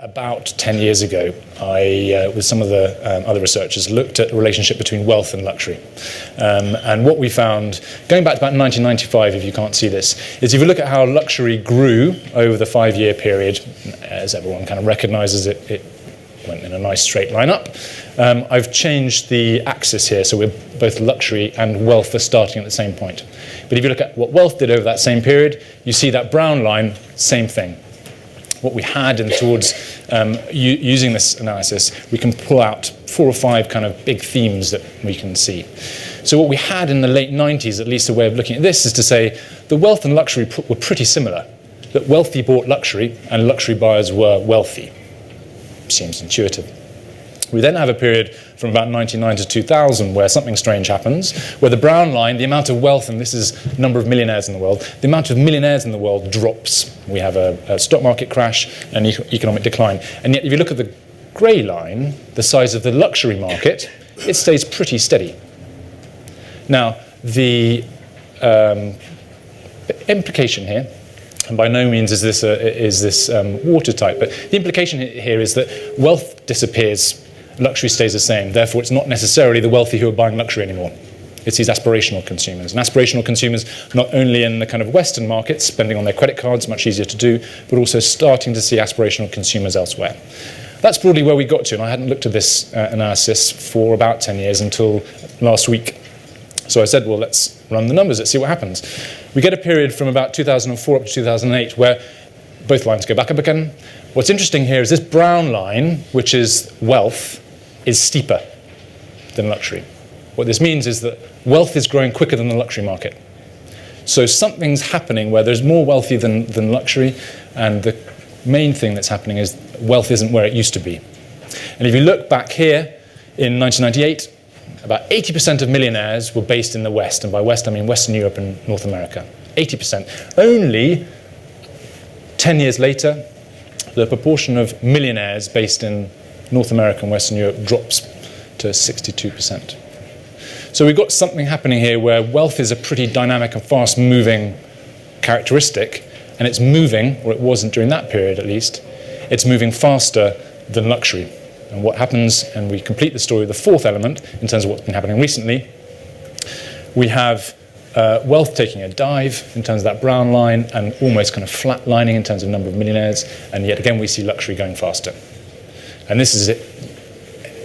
About 10 years ago, I, with some of the other researchers, looked at the relationship between wealth and luxury. And what we found, going back to about 1995, if you can't see this, is if you look at how luxury grew over the 5-year period, as everyone kind of recognizes it, it went in a nice straight line up. I've changed the axis here, so we're both luxury and wealth are starting at the same point. But if you look at what wealth did over that same period, you see that brown line, same thing. What we had in towards using this analysis, we can pull out 4 or 5 kind of big themes that we can see. So what we had in the late 90s, at least a way of looking at this, is to say the wealth and luxury were pretty similar. That wealthy bought luxury and luxury buyers were wealthy. Seems intuitive. We then have a period from about 1999 to 2000 where something strange happens, where the brown line, the amount of wealth, and this is number of millionaires in the world, the amount of millionaires in the world drops. We have a stock market crash and economic decline. And yet if you look at the grey line, the size of the luxury market, it stays pretty steady. Now, the implication here, and by no means is this watertight, but the implication here is that wealth disappears, luxury stays the same. Therefore, it's not necessarily the wealthy who are buying luxury anymore. It's these aspirational consumers. And aspirational consumers, not only in the kind of Western markets, spending on their credit cards, much easier to do, but also starting to see aspirational consumers elsewhere. That's broadly where we got to, and I hadn't looked at this analysis for about 10 years until last week. So I said, well, let's run the numbers, let's see what happens. We get a period from about 2004 up to 2008 where both lines go back up again. What's interesting here is this brown line, which is wealth, is steeper than luxury. What this means is that wealth is growing quicker than the luxury market. So something's happening where there's more wealthy than luxury, and the main thing that's happening is wealth isn't where it used to be. And if you look back here, in 1998, about 80% of millionaires were based in the West, and by West I mean Western Europe and North America. 80%. Only 10 years later, the proportion of millionaires based in North America and Western Europe drops to 62%. So we've got something happening here where wealth is a pretty dynamic and fast-moving characteristic, and it's moving, or it wasn't during that period at least, it's moving faster than luxury. And what happens, and we complete the story with the fourth element in terms of what's been happening recently, we have wealth taking a dive in terms of that brown line and almost kind of flatlining in terms of number of millionaires, and yet again we see luxury going faster. And this is it.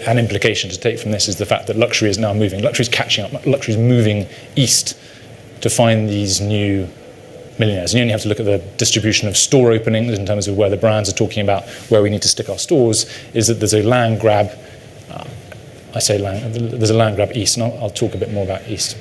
An implication to take from this is the fact that luxury is now moving. Luxury is catching up. Luxury is moving east to find these new millionaires. And you only have to look at the distribution of store openings in terms of where the brands are talking about where we need to stick our stores, is that there's a land grab. There's a land grab east, and I'll talk a bit more about east.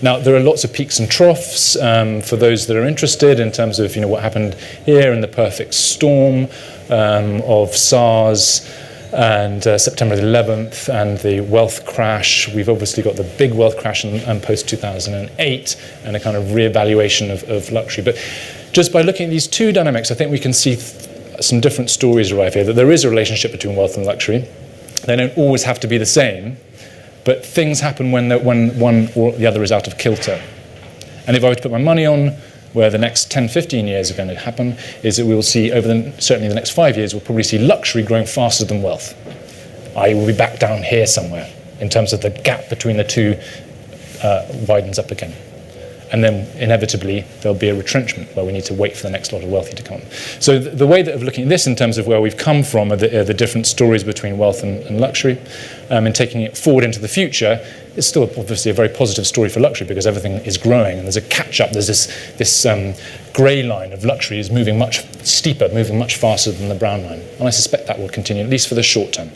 Now, there are lots of peaks and troughs for those that are interested in terms of what happened here in the perfect storm of SARS and September the 11th and the wealth crash. We've obviously got the big wealth crash and post-2008 and a kind of re-evaluation of luxury. But just by looking at these two dynamics, I think we can see some different stories arrive here, that there is a relationship between wealth and luxury. They don't always have to be the same, but things happen when one or the other is out of kilter. And if I were to put my money on where the next 10, 15 years are going to happen, is that we will see, certainly the next 5 years, we'll probably see luxury growing faster than wealth. I will be back down here somewhere in terms of the gap between the two widens up again. And then inevitably there'll be a retrenchment where we need to wait for the next lot of wealthy to come. So the way of looking at this in terms of where we've come from are the different stories between wealth and luxury, and taking it forward into the future, it's still obviously a very positive story for luxury because everything is growing and there's a catch-up. There's this grey line of luxury is moving much steeper, moving much faster than the brown line. And I suspect that will continue, at least for the short term.